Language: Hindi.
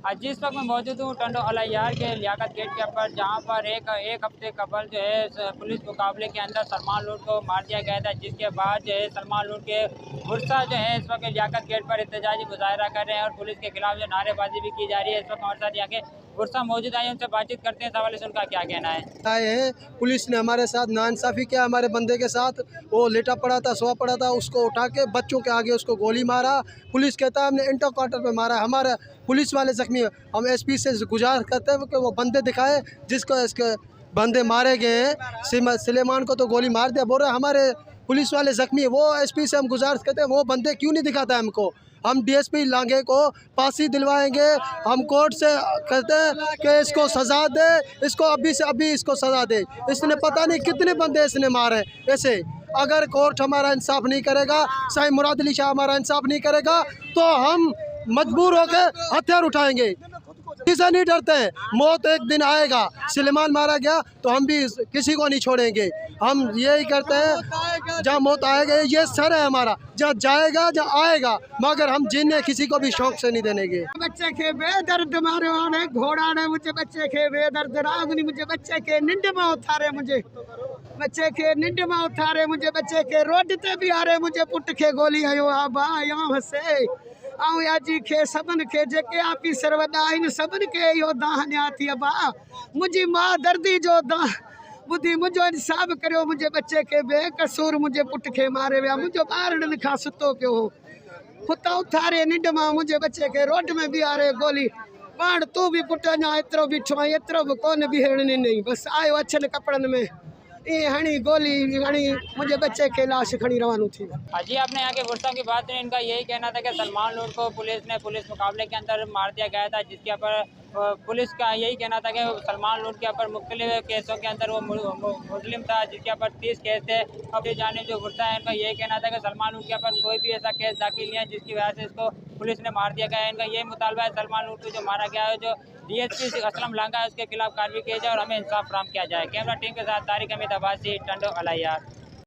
जिस वक्त मैं मौजूद हूँ टंडो अलायार के लियाकत गेट के ऊपर, जहाँ पर एक हफ्ते कबल जो है पुलिस मुकाबले के अंदर सलमान लूट को मार दिया गया था, जिसके बाद जो है सलमान लूट के गुस्सा जो है इस वक्त लियाकत गेट पर एहतजाजी मुजाहरा कर रहे हैं और पुलिस के खिलाफ जो नारेबाजी भी की जा रही है। इस वक्त हमारे साथ यहाँ के गुस्सा मौजूद आए, उनसे बातचीत करते हैं। सवाल उनका क्या कहना है। आए हैं, पुलिस ने हमारे साथ नाइंसाफ़ी किया, हमारे बंदे के साथ। वो लेटा पड़ा था, सोया पड़ा था, उसको उठा के बच्चों के आगे उसको गोली मारा। पुलिस कहता है हमने इंटर क्वार्टर पे मारा। हमारे पुलिस वाले जख्मी। हम एसपी से गुजारिश करते हैं कि वो बंदे दिखाए जिसको इसके बंदे मारे गए हैं। सुलेमान को तो गोली मार दिया, बोल रहे हमारे पुलिस वाले जख्मी है। वो एसपी से हम गुजारिश करते हैं वो बंदे क्यों नहीं दिखाता है हमको। हम डीएसपी लांघे को फांसी दिलवाएंगे। हम कोर्ट से कहते हैं कि इसको सज़ा दे, इसको अभी से अभी इसको सज़ा दे। इसने पता नहीं कितने बंदे इसने मारे। ऐसे अगर कोर्ट हमारा इंसाफ नहीं करेगा, साईं मुराद अली शाह हमारा इंसाफ नहीं करेगा, तो हम मजबूर होकर हथियार उठाएंगे। किसी नहीं डरते हैं, मौत एक दिन आएगा। सुलेमान मारा गया तो हम भी किसी को नहीं छोड़ेंगे। हम यही करते हैं, जहाँ मौत आएगा ये सर है हमारा, जहाँ जाएगा जहाँ आएगा, मगर हम जीने किसी को भी शौक से नहीं देंगे। बच्चे के बेदर्द मारे वाले घोड़ा ने मुझे बच्चे के बेदर्द रागनी मुझे बच्चे के नींद में उतारे, मुझे बच्चे के नींद में उतारे, मुझे बच्चे के रोड ते भी आ रहे, मुझे पुट के गोली आयो आबा यहाँ से आऊं याजी के सबन के जेके ऑफिसर वॾा आहिनि सभिनि खे इहो दाह ॾियां थी अबा। मुंहिंजी माउ दर्दी जो दाह ॿुधी मुंहिंजो इंसाफ़ करियो। मुंहिंजे बच्चे खे बेकसूर मुंहिंजे पुट खे मारे विया। मुंहिंजो ॿार ॾिन खां सुतो पियो हो, हुतां उथारे निंड मां मुंहिंजे बच्चे खे रोड में बीहारे गोली। पाण तूं बि पुट अञा एतिरो बीठो आहीं, एतिरो बि कोन बीहण ॾिनई। बसि आयो अछनि कपिड़नि में ये हणी गोली हणी मुझे बच्चे के लाश खड़ी रवानू थी। जी, आपने यहाँ के गुस्सा की बात नहीं, इनका यही कहना था कि सलमान लूट को पुलिस मुकाबले के अंदर मार दिया गया था, जिसके ऊपर पुलिस का यही कहना था कि सलमान लूट के ऊपर मुख्तलिफ केसों के अंदर वो मुस्लिम था, जिसके ऊपर 30 केस थे। अब ये जाने जो गुस्सा है, इनका यही कहना था कि सलमान लूट के ऊपर कोई भी ऐसा केस दाखिल नहीं है जिसकी वजह से इसको पुलिस ने मार दिया गया है। इनका यही मुतालबा है सलमान लूट को जो मारा गया है, जो डीएसपी असलम लांघा है, उसके खिलाफ कार्रवाई की जाए और हमें इंसाफ फराहम किया जाए। कैमरा टीम के साथ तारिक अमीद अब्बासी, टंडो अलायार।